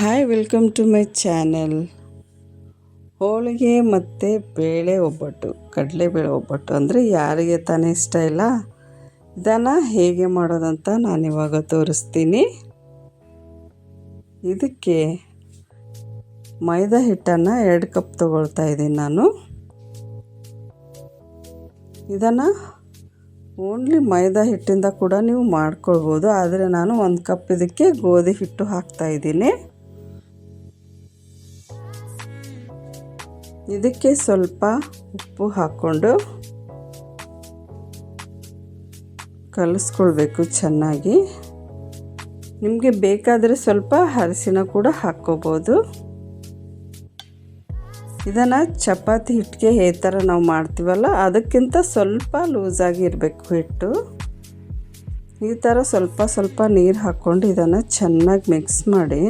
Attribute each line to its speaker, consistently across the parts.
Speaker 1: Hi, welcome to my channel. ಹೋಳಿಗೆ ಮತ್ತು ಬೇಳೆ ಒಬ್ಬಟ್ಟು, ಕಡಲೆಬೇಳೆ ಒಬ್ಬಟ್ಟು ಅಂದರೆ ಯಾರಿಗೆ ತಾನೇ ಇಷ್ಟ ಇಲ್ಲ. ಇದನ್ನು ಹೇಗೆ ಮಾಡೋದಂತ ನಾನಿವಾಗ ತೋರಿಸ್ತೀನಿ. ಇದಕ್ಕೆ ಮೈದಾ ಹಿಟ್ಟನ್ನು 2 ಕಪ್ ತೊಗೊಳ್ತಾ ಇದ್ದೀನಿ ನಾನು. ಇದನ್ನು ಓನ್ಲಿ ಮೈದಾ ಹಿಟ್ಟಿಂದ ಕೂಡ ನೀವು ಮಾಡ್ಕೊಳ್ಬೋದು, ಆದರೆ ನಾನು 1 ಕಪ್ ಇದಕ್ಕೆ ಗೋಧಿ ಹಿಟ್ಟು ಹಾಕ್ತಾಯಿದ್ದೀನಿ. ಇದಕ್ಕೆ ಸ್ವಲ್ಪ ಉಪ್ಪು ಹಾಕ್ಕೊಂಡು ಕಲಿಸ್ಕೊಳ್ಬೇಕು ಚೆನ್ನಾಗಿ. ನಿಮಗೆ ಬೇಕಾದರೆ ಸ್ವಲ್ಪ ಅರಿಶಿನ ಕೂಡ ಹಾಕ್ಕೋಬೋದು. ಇದನ್ನು ಚಪಾತಿ ಹಿಟ್ಟಿಗೆ ಈ ಥರ ನಾವು ಮಾಡ್ತೀವಲ್ಲ, ಅದಕ್ಕಿಂತ ಸ್ವಲ್ಪ ಲೂಸಾಗಿ ಇರಬೇಕು ಹಿಟ್ಟು. ಈ ಥರ ಸ್ವಲ್ಪ ಸ್ವಲ್ಪ ನೀರು ಹಾಕ್ಕೊಂಡು ಇದನ್ನು ಚೆನ್ನಾಗಿ ಮಿಕ್ಸ್ ಮಾಡಿ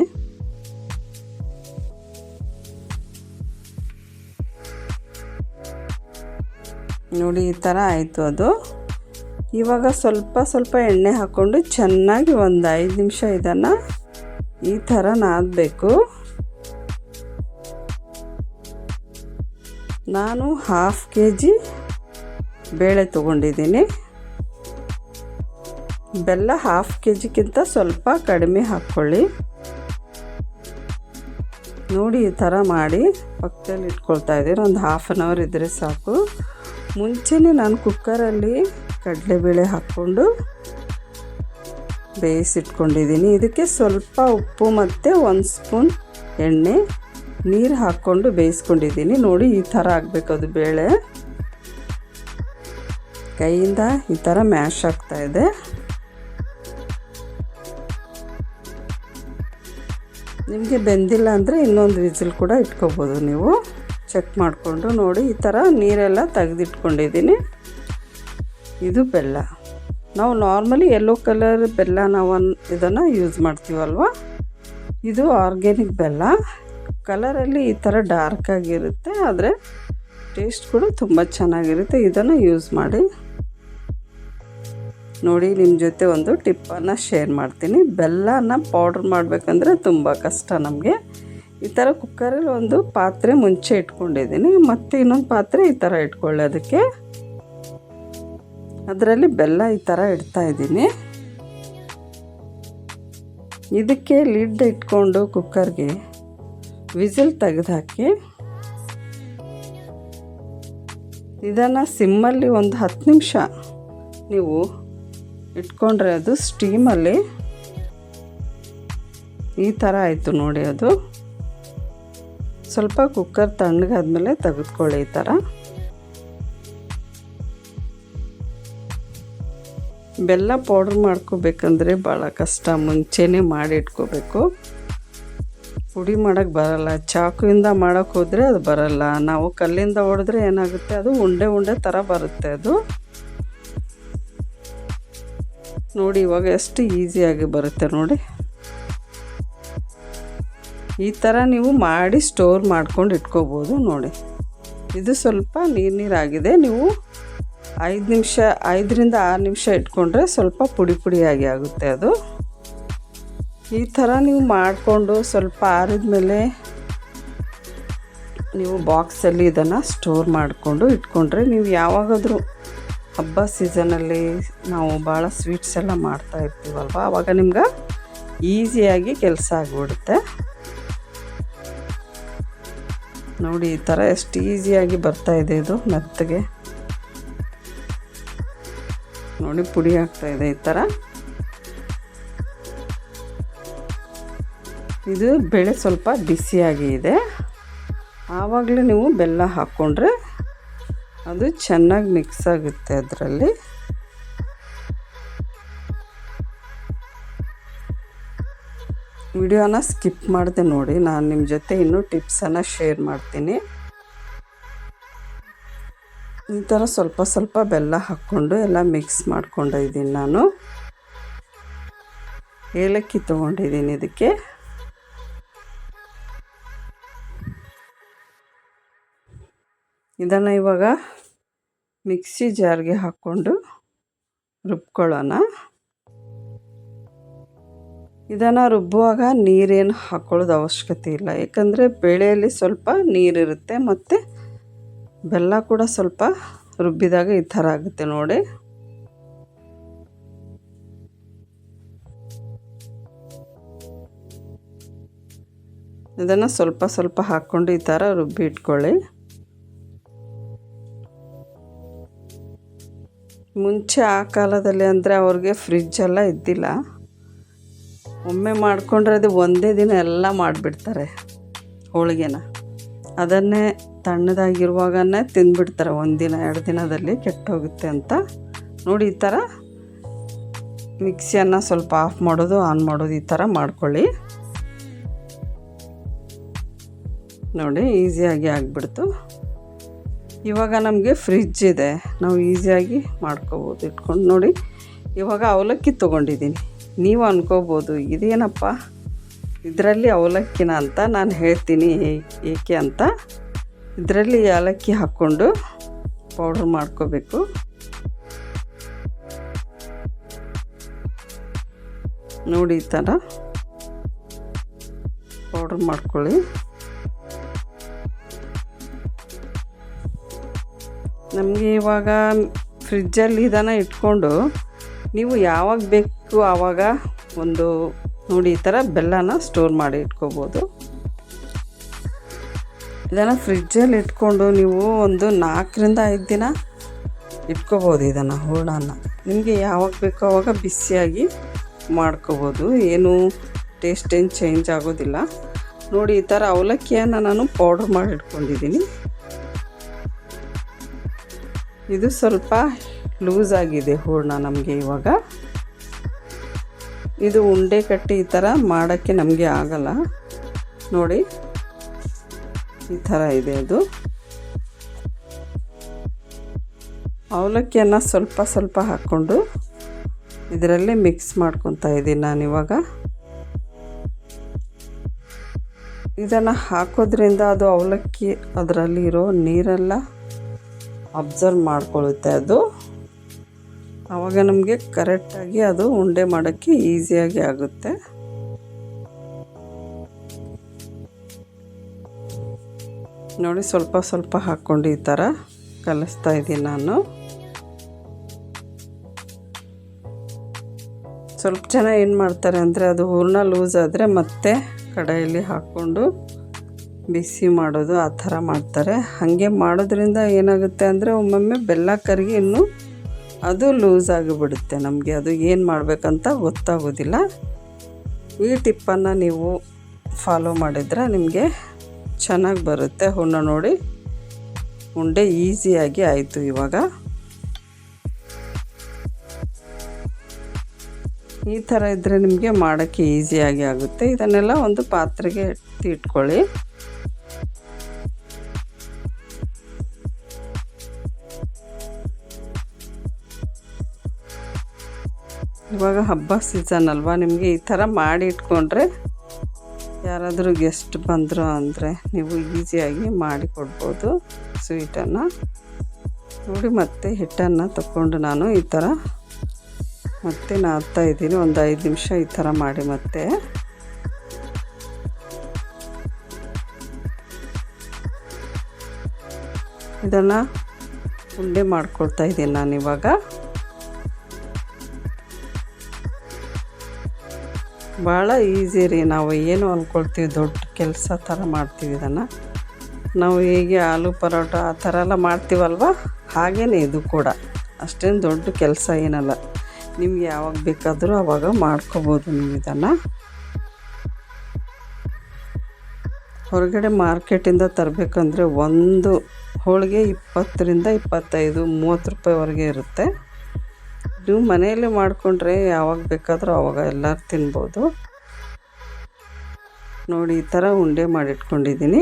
Speaker 1: ನೋಡಿ, ಈ ಥರ ಆಯಿತು ಅದು. ಇವಾಗ ಸ್ವಲ್ಪ ಸ್ವಲ್ಪ ಎಣ್ಣೆ ಹಾಕ್ಕೊಂಡು ಚೆನ್ನಾಗಿ 5 ನಿಮಿಷ ಇದನ್ನು ಈ ಥರ ನಾದಬೇಕು. ನಾನು 1/2 kg ಬೇಳೆ ತೊಗೊಂಡಿದ್ದೀನಿ. ಬೆಲ್ಲ 1/2 kgಕ್ಕಿಂತ ಸ್ವಲ್ಪ ಕಡಿಮೆ ಹಾಕ್ಕೊಳ್ಳಿ. ನೋಡಿ, ಈ ಥರ ಮಾಡಿ ಪಕ್ಕದಲ್ಲಿ ಇಟ್ಕೊಳ್ತಾ ಇದ್ದೀನಿ. ಒಂದು 1/2 hour ಇದ್ದರೆ ಸಾಕು. ಮುಂಚೆನೇ ನಾನು ಕುಕ್ಕರಲ್ಲಿ ಕಡಲೆಬೇಳೆ ಹಾಕ್ಕೊಂಡು ಬೇಯಿಸಿಟ್ಕೊಂಡಿದ್ದೀನಿ. ಇದಕ್ಕೆ ಸ್ವಲ್ಪ ಉಪ್ಪು ಮತ್ತು 1 ಸ್ಪೂನ್ ಎಣ್ಣೆ, ನೀರು ಹಾಕ್ಕೊಂಡು ಬೇಯಿಸ್ಕೊಂಡಿದ್ದೀನಿ. ನೋಡಿ, ಈ ಥರ ಆಗಬೇಕು ಅದು ಬೇಳೆ. ಕೈಯಿಂದ ಈ ಥರ ಮ್ಯಾಶ್ ಆಗ್ತಾಯಿದೆ. ನಿಮಗೆ ಬೆಂದಿಲ್ಲ ಅಂದರೆ ಇನ್ನೊಂದು ವಿಸಿಲ್ ಕೂಡ ಇಟ್ಕೋಬೋದು ನೀವು. ಚೆಕ್ ಮಾಡಿಕೊಂಡು ನೋಡಿ, ಈ ಥರ ನೀರೆಲ್ಲ ತೆಗೆದಿಟ್ಕೊಂಡಿದ್ದೀನಿ. ಇದು ಬೆಲ್ಲ. ನಾವು ನಾರ್ಮಲಿ ಯೆಲ್ಲೋ ಕಲರ್ ಬೆಲ್ಲ ನಾವು ಇದನ್ನು ಯೂಸ್ ಮಾಡ್ತೀವಲ್ವ, ಇದು ಆರ್ಗ್ಯಾನಿಕ್ ಬೆಲ್ಲ. ಕಲರಲ್ಲಿ ಈ ಥರ ಡಾರ್ಕ್ ಆಗಿರುತ್ತೆ, ಆದರೆ ಟೇಸ್ಟ್ ಕೂಡ ತುಂಬ ಚೆನ್ನಾಗಿರುತ್ತೆ. ಇದನ್ನು ಯೂಸ್ ಮಾಡಿ. ನೋಡಿ, ನಿಮ್ಮ ಜೊತೆ ಒಂದು ಟಿಪ್ಪನ್ನು ಶೇರ್ ಮಾಡ್ತೀನಿ. ಬೆಲ್ಲನ ಪೌಡ್ರ್ ಮಾಡಬೇಕಂದ್ರೆ ತುಂಬ ಕಷ್ಟ ನಮಗೆ. ಈ ಥರ ಕುಕ್ಕರಲ್ಲಿ ಒಂದು ಪಾತ್ರೆ ಮುಂಚೆ ಇಟ್ಕೊಂಡಿದ್ದೀನಿ, ಮತ್ತು ಇನ್ನೊಂದು ಪಾತ್ರೆ ಈ ಥರ ಇಟ್ಕೊಳ್ಳಿ. ಅದಕ್ಕೆ ಅದರಲ್ಲಿ ಬೆಲ್ಲ ಈ ಥರ ಇಡ್ತಾಯಿದ್ದೀನಿ. ಇದಕ್ಕೆ ಲಿಡ್ ಇಟ್ಕೊಂಡು ಕುಕ್ಕರ್ಗೆ ವಿಸಿಲ್ ತೆಗೆದುಹಾಕಿ ಇದನ್ನು ಸಿಮ್ಮಲ್ಲಿ ಒಂದು 10 ನಿಮಿಷ ನೀವು ಇಟ್ಕೊಂಡ್ರೆ ಅದು ಸ್ಟೀಮಲ್ಲಿ ಈ ಥರ ಆಯಿತು ನೋಡಿ. ಅದು ಸ್ವಲ್ಪ ಕುಕ್ಕರ್ ತಣ್ಣಗಾದ್ಮೇಲೆ ತೆಗೆದುಕೊಳ್ಳಿ. ಈ ಥರ ಬೆಲ್ಲ ಪೌಡ್ರ್ ಮಾಡ್ಕೋಬೇಕಂದ್ರೆ ಭಾಳ ಕಷ್ಟ. ಮುಂಚೆನೇ ಮಾಡಿ ಇಟ್ಕೋಬೇಕು. ಪುಡಿ ಮಾಡೋಕ್ಕೆ ಬರಲ್ಲ. ಚಾಕುವಿಂದ ಮಾಡೋಕ್ಕೆ ಹೋದರೆ ಅದು ಬರಲ್ಲ. ನಾವು ಕಲ್ಲಿಂದ ಹೊಡೆದ್ರೆ ಏನಾಗುತ್ತೆ, ಅದು ಉಂಡೆ ಉಂಡೆ ಥರ ಬರುತ್ತೆ ಅದು. ನೋಡಿ, ಇವಾಗ ಎಷ್ಟು ಈಸಿಯಾಗಿ ಬರುತ್ತೆ ನೋಡಿ. ಈ ಥರ ನೀವು ಮಾಡಿ ಸ್ಟೋರ್ ಮಾಡ್ಕೊಂಡು ಇಟ್ಕೋಬೋದು. ನೋಡಿ, ಇದು ಸ್ವಲ್ಪ ನೀರಾಗಿದೆ. ನೀವು 5ರಿಂದ 6 ನಿಮಿಷ ಇಟ್ಕೊಂಡ್ರೆ ಸ್ವಲ್ಪ ಪುಡಿ ಪುಡಿಯಾಗಿ ಆಗುತ್ತೆ ಅದು. ಈ ಥರ ನೀವು ಮಾಡಿಕೊಂಡು ಸ್ವಲ್ಪ ಆರಿದ ಮೇಲೆ ನೀವು ಬಾಕ್ಸಲ್ಲಿ ಇದನ್ನು ಸ್ಟೋರ್ ಮಾಡಿಕೊಂಡು ಇಟ್ಕೊಂಡ್ರೆ, ನೀವು ಯಾವಾಗಾದರೂ ಹಬ್ಬ ಸೀಸನಲ್ಲಿ ನಾವು ಭಾಳ ಸ್ವೀಟ್ಸ್ ಎಲ್ಲ ಮಾಡ್ತಾ ಇರ್ತೀವಲ್ವ, ಆವಾಗ ನಿಮ್ಗೆ ಈಸಿಯಾಗಿ ಕೆಲಸ ಆಗಿಬಿಡುತ್ತೆ. ನೋಡಿ, ಈ ಥರ ಎಷ್ಟು ಈಸಿಯಾಗಿ ಬರ್ತಾಯಿದೆ ಇದು ಮೆತ್ತಗೆ. ನೋಡಿ, ಪುಡಿ ಆಗ್ತಾಯಿದೆ ಈ ಥರ. ಇದು ಬೇಳೆ ಸ್ವಲ್ಪ ಬಿಸಿಯಾಗಿ ಇದೆ. ಆವಾಗಲೇ ನೀವು ಬೆಲ್ಲ ಹಾಕ್ಕೊಂಡ್ರೆ ಅದು ಚೆನ್ನಾಗಿ ಮಿಕ್ಸ್ ಆಗುತ್ತೆ ಅದರಲ್ಲಿ. ವಿಡಿಯೋನ ಸ್ಕಿಪ್ ಮಾಡಿದೆ ನೋಡಿ. ನಾನು ನಿಮ್ಮ ಜೊತೆ ಇನ್ನೂ ಟಿಪ್ಸನ್ನು ಶೇರ್ ಮಾಡ್ತೀನಿ. ಈ ಥರ ಸ್ವಲ್ಪ ಸ್ವಲ್ಪ ಬೆಲ್ಲ ಹಾಕ್ಕೊಂಡು ಎಲ್ಲ ಮಿಕ್ಸ್ ಮಾಡ್ಕೊಂಡಿದ್ದೀನಿ ನಾನು. ಏಲಕ್ಕಿ ತೊಗೊಂಡಿದ್ದೀನಿ ಇದಕ್ಕೆ. ಇದನ್ನು ಇವಾಗ ಮಿಕ್ಸಿ ಜಾರ್ಗೆ ಹಾಕ್ಕೊಂಡು ರುಬ್ಕೊಳ್ಳೋಣ. ಇದನ್ನು ರುಬ್ಬುವಾಗ ನೀರೇನು ಹಾಕ್ಕೊಳ್ಳೋದು ಅವಶ್ಯಕತೆ ಇಲ್ಲ, ಏಕೆಂದರೆ ಬೇಳೆಯಲ್ಲಿ ಸ್ವಲ್ಪ ನೀರಿರುತ್ತೆ ಮತ್ತು ಬೆಲ್ಲ ಕೂಡ ಸ್ವಲ್ಪ ರುಬ್ಬಿದಾಗ ಈ ಥರ ಆಗುತ್ತೆ ನೋಡಿ. ಇದನ್ನು ಸ್ವಲ್ಪ ಸ್ವಲ್ಪ ಹಾಕ್ಕೊಂಡು ಈ ಥರ ರುಬ್ಬಿ ಇಟ್ಕೊಳ್ಳಿ. ಮುಂಚೆ ಆ ಕಾಲದಲ್ಲಿ ಅಂದರೆ ಅವ್ರಿಗೆ ಫ್ರಿಜ್ಜೆಲ್ಲ ಇದ್ದಿಲ್ಲ, ಒಮ್ಮೆ ಮಾಡಿಕೊಂಡ್ರೆ ಅದು ಒಂದೇ ದಿನ ಎಲ್ಲ ಮಾಡಿಬಿಡ್ತಾರೆ ಹೋಳಿಗೆನ. ಅದನ್ನೇ ತಣ್ಣದಾಗಿರುವಾಗನೇ ತಿಂದುಬಿಡ್ತಾರೆ, 1 ದಿನ 2 ದಿನದಲ್ಲಿ ಕೆಟ್ಟೋಗುತ್ತೆ ಅಂತ. ನೋಡಿ ಈ ಥರ ಮಿಕ್ಸಿಯನ್ನು ಸ್ವಲ್ಪ ಆಫ್ ಮಾಡೋದು ಆನ್ ಮಾಡೋದು ಈ ಥರ ಮಾಡ್ಕೊಳ್ಳಿ. ನೋಡಿ ಈಸಿಯಾಗಿ ಆಗಿಬಿಡ್ತು. ಇವಾಗ ನಮಗೆ ಫ್ರಿಜ್ ಇದೆ, ನಾವು ಈಸಿಯಾಗಿ ಮಾಡ್ಕೋಬೋದು ಇಟ್ಕೊಂಡು. ನೋಡಿ ಇವಾಗ ಅವಲಕ್ಕಿ ತೊಗೊಂಡಿದ್ದೀನಿ. ನೀವು ಅನ್ಕೋಬೋದು ಇದೇನಪ್ಪ ಇದರಲ್ಲಿ ಅವಲಕ್ಕಿನ ಅಂತ. ನಾನು ಹೇಳ್ತೀನಿ ಏಕೆ ಅಂತ. ಇದರಲ್ಲಿ ಏಲಕ್ಕಿ ಹಾಕ್ಕೊಂಡು ಪೌಡ್ರ್ ಮಾಡ್ಕೋಬೇಕು. ನೋಡಿ ಈ ಥರ ಪೌಡ್ರ್ ಮಾಡ್ಕೊಳ್ಳಿ. ನಮಗೆ ಇವಾಗ ಫ್ರಿಜ್ಜಲ್ಲಿ ಇದನ್ನು ಇಟ್ಕೊಂಡು ನೀವು ಯಾವಾಗ ಬೇಕು ಆವಾಗ ಒಂದು ನೋಡಿ ಈ ಥರ ಬೆಲ್ಲನ ಸ್ಟೋರ್ ಮಾಡಿ ಇಟ್ಕೋಬೋದು. ಇದನ್ನು ಫ್ರಿಜ್ಜಲ್ಲಿ ಇಟ್ಕೊಂಡು ನೀವು ಒಂದು 4ರಿಂದ 5 ದಿನ ಇಟ್ಕೋಬೋದು. ಇದನ್ನು ಹೂರಣನ ನಿಮಗೆ ಯಾವಾಗ ಬೇಕೋ ಆವಾಗ ಬಿಸಿಯಾಗಿ ಮಾಡ್ಕೋಬೋದು, ಏನು ಟೇಸ್ಟ್ ಏನು ಚೇಂಜ್ ಆಗೋದಿಲ್ಲ. ನೋಡಿ ಈ ಥರ ಅವಲಕ್ಕಿಯನ್ನು ನಾನು ಪೌಡ್ರ್ ಮಾಡಿ ಇಟ್ಕೊಂಡಿದ್ದೀನಿ. ಇದು ಸ್ವಲ್ಪ ಲೂಸ್ ಆಗಿದೆ ಹೂರಣ ನಮಗೆ. ಇವಾಗ ಇದು ಉಂಡೆ ಕಟ್ಟಿ ಈ ಥರ ಮಾಡೋಕ್ಕೆ ನಮಗೆ ಆಗಲ್ಲ. ನೋಡಿ ಈ ಥರ ಇದೆ ಅದು. ಅವಲಕ್ಕಿಯನ್ನು ಸ್ವಲ್ಪ ಸ್ವಲ್ಪ ಹಾಕ್ಕೊಂಡು ಇದರಲ್ಲೇ ಮಿಕ್ಸ್ ಮಾಡ್ಕೊತಾ ಇದ್ದೀನಿ ನಾನಿವಾಗ. ಇದನ್ನು ಹಾಕೋದ್ರಿಂದ ಅದು ಅವಲಕ್ಕಿ ಅದರಲ್ಲಿರೋ ನೀರೆಲ್ಲ ಅಬ್ಸರ್ವ್ ಮಾಡ್ಕೊಳ್ಳುತ್ತೆ ಅದು. ಆವಾಗ ನಮಗೆ ಕರೆಕ್ಟಾಗಿ ಅದು ಉಂಡೆ ಮಾಡೋಕ್ಕೆ ಈಸಿಯಾಗಿ ಆಗುತ್ತೆ. ನೋಡಿ ಸ್ವಲ್ಪ ಸ್ವಲ್ಪ ಹಾಕ್ಕೊಂಡು ಈ ಥರ ಕಲಿಸ್ತಾ ಇದ್ದೀನಿ ನಾನು. ಸ್ವಲ್ಪ ಜನ ಏನು ಮಾಡ್ತಾರೆ ಅಂದರೆ ಅದು ಹೂರಣ ಲೂಸ್ ಆದರೆ ಮತ್ತೆ ಕಡಾಯಲ್ಲಿ ಹಾಕ್ಕೊಂಡು ಬಿಸಿ ಮಾಡೋದು ಆ ಥರ ಮಾಡ್ತಾರೆ. ಹಾಗೆ ಮಾಡೋದ್ರಿಂದ ಏನಾಗುತ್ತೆ ಅಂದರೆ ಒಮ್ಮೊಮ್ಮೆ ಬೆಲ್ಲ ಕರಗಿ ಇನ್ನೂ ಅದು ಲೂಸ್ ಆಗಿಬಿಡುತ್ತೆ. ನಮಗೆ ಅದು ಏನು ಮಾಡಬೇಕಂತ ಗೊತ್ತಾಗೋದಿಲ್ಲ. ಈ ಟಿಪ್ಪನ್ನು ನೀವು ಫಾಲೋ ಮಾಡಿದರೆ ನಿಮಗೆ ಚೆನ್ನಾಗಿ ಬರುತ್ತೆ ಹೂರಣ. ನೋಡಿ ಉಂಡೆ ಈಸಿಯಾಗಿ ಆಯಿತು. ಇವಾಗ ಈ ಥರ ಇದ್ದರೆ ನಿಮಗೆ ಮಾಡೋಕ್ಕೆ ಈಸಿಯಾಗಿ ಆಗುತ್ತೆ. ಇದನ್ನೆಲ್ಲ ಒಂದು ಪಾತ್ರೆಗೆ ಇಟ್ಕೊಳ್ಳಿ. ಇವಾಗ ಹಬ್ಬ ಸೀಸನ್ ಅಲ್ವಾ, ನಿಮಗೆ ಈ ಥರ ಮಾಡಿ ಇಟ್ಕೊಂಡ್ರೆ ಯಾರಾದರೂ ಗೆಸ್ಟ್ ಬಂದರು ಅಂದರೆ ನೀವು ಈಸಿಯಾಗಿ ಮಾಡಿ ಕೊಡ್ಬೋದು ಸ್ವೀಟನ್ನು. ನೋಡಿ ಮತ್ತೆ ಹಿಟ್ಟನ್ನು ತಗೊಂಡು ನಾನು ಈ ಥರ ಮತ್ತೆ ನಾದ್ತಾ ಇದ್ದೀನಿ. ಒಂದು 5 ನಿಮಿಷ ಈ ಥರ ಮಾಡಿ ಮತ್ತೆ ಇದನ್ನು ಉಂಡೆ ಮಾಡ್ಕೊಳ್ತಾ ಇದ್ದೀನಿ ನಾನಿವಾಗ. ಭಾಳ ಈಸಿ ರೀ. ನಾವು ಏನು ಅಂದ್ಕೊಳ್ತೀವಿ ದೊಡ್ಡ ಕೆಲಸ ಥರ ಮಾಡ್ತೀವಿ ಇದನ್ನು. ನಾವು ಹೇಗೆ ಆಲೂ ಪರೋಟ ಆ ಥರ ಎಲ್ಲ ಮಾಡ್ತೀವಲ್ವ, ಹಾಗೇ ಇದು ಕೂಡ ಅಷ್ಟೇನು ದೊಡ್ಡ ಕೆಲಸ ಏನಲ್ಲ. ನಿಮ್ಗೆ ಯಾವಾಗ ಬೇಕಾದರೂ ಆವಾಗ ಮಾಡ್ಕೋಬೋದು ನೀವು ಇದನ್ನು. ಹೊರಗಡೆ ಮಾರ್ಕೆಟಿಂದ ತರಬೇಕಂದ್ರೆ ಒಂದು ಹೋಳಿಗೆ 20ರಿಂದ 25, 30 ರೂಪಾಯಿವರೆಗೆ ಇರುತ್ತೆ. ನೀವು ಮನೆಯಲ್ಲೇ ಮಾಡಿಕೊಂಡ್ರೆ ಯಾವಾಗ ಬೇಕಾದರೂ ಆವಾಗ ಎಲ್ಲರೂ ತಿನ್ಬೋದು. ನೋಡಿ ಈ ಥರ ಉಂಡೆ ಮಾಡಿಟ್ಕೊಂಡಿದ್ದೀನಿ.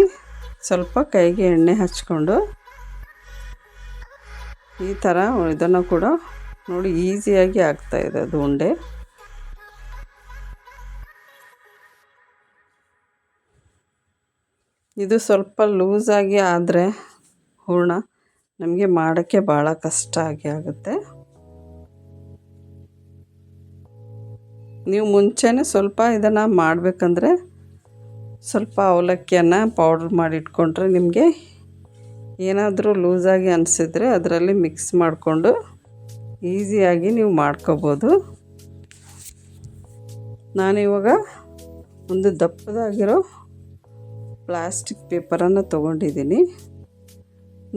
Speaker 1: ಸ್ವಲ್ಪ ಕೈಗೆ ಎಣ್ಣೆ ಹಚ್ಕೊಂಡು ಈ ಥರ ಇದನ್ನು ಕೂಡ ನೋಡಿ ಈಸಿಯಾಗಿ ಆಗ್ತಾಯಿದೆ ಅದು ಉಂಡೆ. ಇದು ಸ್ವಲ್ಪ ಲೂಸಾಗಿ ಆದರೆ ಹೂರಣ ನಮಗೆ ಮಾಡೋಕ್ಕೆ ಭಾಳ ಕಷ್ಟ ಆಗುತ್ತೆ. ನೀವು ಮುಂಚೆನೇ ಸ್ವಲ್ಪ ಇದನ್ನು ಮಾಡಬೇಕಂದ್ರೆ ಸ್ವಲ್ಪ ಅವಲಕ್ಕಿಯನ್ನು ಪೌಡ್ರ್ ಮಾಡಿ ಇಟ್ಕೊಂಡ್ರೆ ನಿಮಗೆ ಏನಾದರೂ ಲೂಸಾಗಿ ಅನಿಸಿದ್ರೆ ಅದರಲ್ಲಿ ಮಿಕ್ಸ್ ಮಾಡಿಕೊಂಡು ಈಸಿಯಾಗಿ ನೀವು ಮಾಡ್ಕೋಬೋದು. ನಾನಿವಾಗ ಒಂದು ದಪ್ಪದಾಗಿರೋ ಪ್ಲಾಸ್ಟಿಕ್ ಪೇಪರನ್ನು ತೊಗೊಂಡಿದ್ದೀನಿ.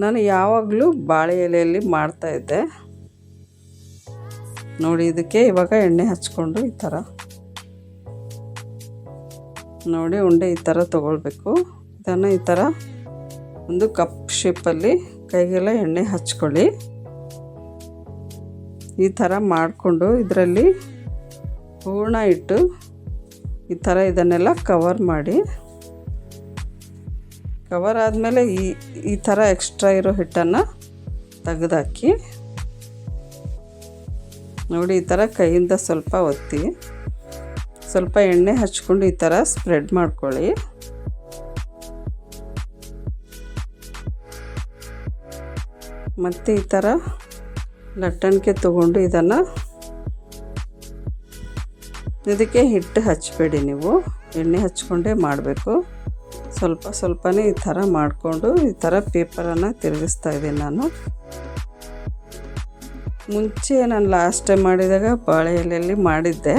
Speaker 1: ನಾನು ಯಾವಾಗಲೂ ಬಾಳೆ ಎಲೆಯಲ್ಲಿ ಮಾಡ್ತಾಯಿದ್ದೆ ನೋಡಿ. ಇದಕ್ಕೆ ಇವಾಗ ಎಣ್ಣೆ ಹಚ್ಕೊಂಡು ಈ ಥರ ನೋಡಿ ಉಂಡೆ ಈ ಥರ ತೊಗೊಳ್ಬೇಕು. ಇದನ್ನು ಈ ಥರ ಒಂದು ಕಪ್ ಶೇಪಲ್ಲಿ ಕೈಗೆಲ್ಲ ಎಣ್ಣೆ ಹಚ್ಕೊಳ್ಳಿ. ಈ ಥರ ಮಾಡಿಕೊಂಡು ಇದರಲ್ಲಿ ಹೂರಣ ಇಟ್ಟು ಈ ಥರ ಇದನ್ನೆಲ್ಲ ಕವರ್ ಮಾಡಿ, ಕವರ್ ಆದಮೇಲೆ ಈ ಥರ ಎಕ್ಸ್ಟ್ರಾ ಇರೋ ಹಿಟ್ಟನ್ನು ತೆಗೆದಾಕಿ ನೋಡಿ. ಈ ಥರ ಕೈಯಿಂದ ಸ್ವಲ್ಪ ಒತ್ತಿ ಸ್ವಲ್ಪ ಎಣ್ಣೆ ಹಚ್ಕೊಂಡು ಈ ಥರ ಸ್ಪ್ರೆಡ್ ಮಾಡ್ಕೊಳ್ಳಿ. ಮತ್ತು ಈ ಥರ ಲಟ್ಟಣಿಕೆ ತೊಗೊಂಡು ಇದಕ್ಕೆ ಹಿಟ್ಟು ಹಚ್ಚಬೇಡಿ, ನೀವು ಎಣ್ಣೆ ಹಚ್ಕೊಂಡೇ ಮಾಡಬೇಕು. ಸ್ವಲ್ಪ ಸ್ವಲ್ಪನೇ ಈ ಥರ ಮಾಡಿಕೊಂಡು ಈ ಥರ ಪೇಪರನ್ನು ತಿರುಗಿಸ್ತಾ ಇದ್ದೀನಿ ನಾನು. ಮುಂಚೆ ನಾನು ಲಾಸ್ಟ್ ಟೈಮ್ ಮಾಡಿದಾಗ ಬಾಳೆ ಎಲೆಯಲ್ಲಿ ಮಾಡಿದ್ದೆ.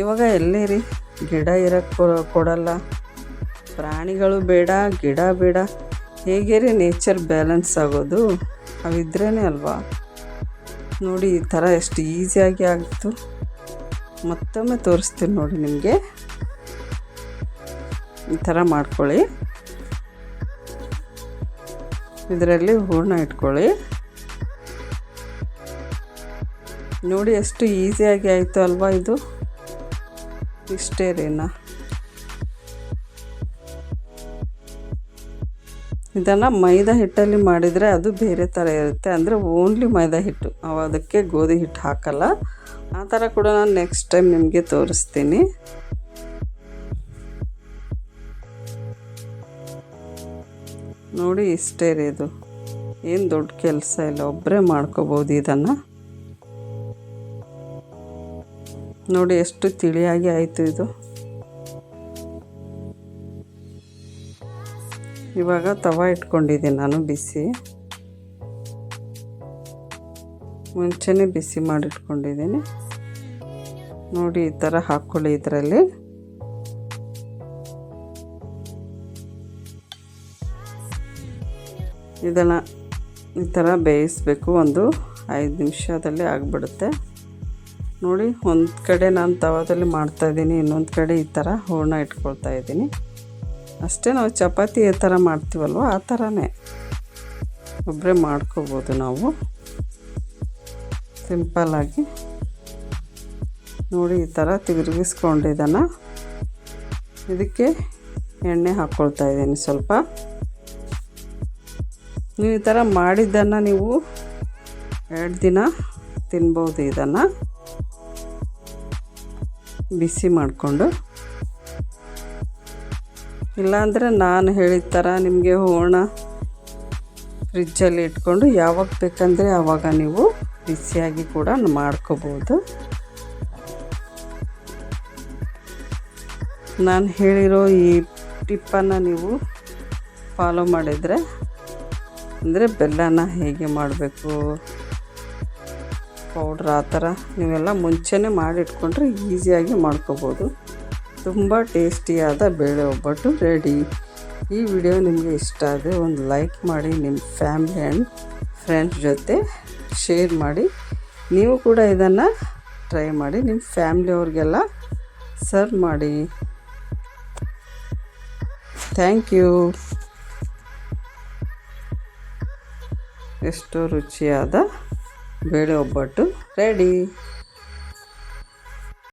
Speaker 1: ಇವಾಗ ಎಲ್ಲೇ ರೀ ಗಿಡ ಇರೋಕ್ಕೆ ಕೊಡಲ್ಲ, ಪ್ರಾಣಿಗಳು ಬೇಡ, ಗಿಡ ಬೇಡ, ಹೇಗೆ ರೀ ನೇಚರ್ ಬ್ಯಾಲೆನ್ಸ್ ಆಗೋದು? ಅವಿದ್ರೇ ಅಲ್ವಾ. ನೋಡಿ ಈ ಥರ ಎಷ್ಟು ಈಸಿಯಾಗಿ ಆಗಿತ್ತು. ಮತ್ತೊಮ್ಮೆ ತೋರಿಸ್ತೀನಿ ನೋಡಿ ನಿಮಗೆ. ಈ ಥರ ಮಾಡ್ಕೊಳ್ಳಿ. ಇದರಲ್ಲಿ ಹೂರಣ ಇಟ್ಕೊಳ್ಳಿ. ನೋಡಿ ಎಷ್ಟು ಈಸಿಯಾಗಿ ಆಯಿತು ಅಲ್ವಾ ಇದು. ಇಷ್ಟೇ ರೀನಾ. ಇದನ್ನು ಮೈದಾ ಹಿಟ್ಟಲ್ಲಿ ಮಾಡಿದರೆ ಅದು ಬೇರೆ ಥರ ಇರುತ್ತೆ, ಅಂದರೆ ಓನ್ಲಿ ಮೈದಾ ಹಿಟ್ಟು, ಅದಕ್ಕೆ ಗೋಧಿ ಹಿಟ್ಟು ಹಾಕಲ್ಲ. ಆ ಥರ ಕೂಡ ನಾನು ನೆಕ್ಸ್ಟ್ ಟೈಮ್ ನಿಮಗೆ ತೋರಿಸ್ತೀನಿ. ನೋಡಿ ಇಷ್ಟೇ ರೀ, ಇದು ಏನು ದೊಡ್ಡ ಕೆಲಸ ಇಲ್ಲ, ಒಬ್ಬರೇ ಮಾಡ್ಕೋಬೋದು ಇದನ್ನು. ನೋಡಿ ಎಷ್ಟು ತಿಳಿಯಾಗಿ ಆಯಿತು ಇದು. ಇವಾಗ ತವ ಇಟ್ಕೊಂಡಿದ್ದೀನಿ ನಾನು ಬಿಸಿ, ಮುಂಚೆನೇ ಬಿಸಿ ಮಾಡಿಟ್ಕೊಂಡಿದ್ದೀನಿ ನೋಡಿ. ಈ ಥರ ಹಾಕ್ಕೊಳ್ಳಿ. ಇದರಲ್ಲಿ ಇದನ್ನು ಈ ಥರ ಬೇಯಿಸಬೇಕು. ಒಂದು 5 ನಿಮಿಷದಲ್ಲಿ ಆಗಿಬಿಡುತ್ತೆ ನೋಡಿ. ಒಂದು ಕಡೆ ನಾನು ತವಾದಲ್ಲಿ ಮಾಡ್ತಾಯಿದ್ದೀನಿ, ಇನ್ನೊಂದು ಕಡೆ ಈ ಥರ ಹೂರಣ ಇಟ್ಕೊಳ್ತಾ ಇದ್ದೀನಿ ಅಷ್ಟೇ. ನಾವು ಚಪಾತಿ ಈ ಥರ ಮಾಡ್ತೀವಲ್ವ ಆ ಥರನೇ ಒಬ್ಬರೇ ಮಾಡ್ಕೋಬೋದು ನಾವು ಸಿಂಪಲ್ಲಾಗಿ. ನೋಡಿ ಈ ಥರ ತಿರುಗಿಸ್ಕೊಂಡು ಇದಕ್ಕೆ ಎಣ್ಣೆ ಹಾಕ್ಕೊಳ್ತಾ ಇದ್ದೀನಿ ಸ್ವಲ್ಪ. ನೀವು ಈ ಥರ ಮಾಡಿದ್ದನ್ನು ನೀವು 2 ದಿನ ತಿನ್ಬೋದು. ಇದನ್ನು ಬಿಸಿ ಮಾಡಿಕೊಂಡು, ಇಲ್ಲಾಂದರೆ ನಾನು ಹೇಳಿದ ಥರ ನಿಮಗೆ ಹೂರಣ ಫ್ರಿಜ್ಜಲ್ಲಿ ಇಟ್ಕೊಂಡು ಯಾವಾಗ ಬೇಕಂದರೆ ಆವಾಗ ನೀವು ಬಿಸಿಯಾಗಿ ಕೂಡ ಮಾಡ್ಕೋಬೋದು. ನಾನು ಹೇಳಿರೋ ಈ ಟಿಪ್ಪನ್ನು ನೀವು ಫಾಲೋ ಮಾಡಿದರೆ, ಅಂದರೆ ಬೆಲ್ಲನ ಹೇಗೆ ಮಾಡಬೇಕು ಪೌಡ್ರ್ ಆ ಥರ ನೀವೆಲ್ಲ ಮುಂಚೆನೇ ಮಾಡಿಟ್ಕೊಂಡ್ರೆ ಈಸಿಯಾಗಿ ಮಾಡ್ಕೋಬೋದು. ತುಂಬ ಟೇಸ್ಟಿಯಾದ ಬೇಳೆ ಒಬ್ಬಟ್ಟು ರೆಡಿ. ಈ ವಿಡಿಯೋ ನಿಮಗೆ ಇಷ್ಟ ಆದರೆ ಒಂದು ಲೈಕ್ ಮಾಡಿ, ನಿಮ್ಮ ಫ್ಯಾಮಿಲಿ ಆ್ಯಂಡ್ ಫ್ರೆಂಡ್ಸ್ ಜೊತೆ ಶೇರ್ ಮಾಡಿ. ನೀವು ಕೂಡ ಇದನ್ನು ಟ್ರೈ ಮಾಡಿ, ನಿಮ್ಮ ಫ್ಯಾಮ್ಲಿಯವ್ರಿಗೆಲ್ಲ ಸರ್ವ್ ಮಾಡಿ. Thank you. ಎಷ್ಟು ರುಚಿಯಾದ ಬೇಳೆ ಒಬ್ಬಟ್ಟು ರೆಡಿ.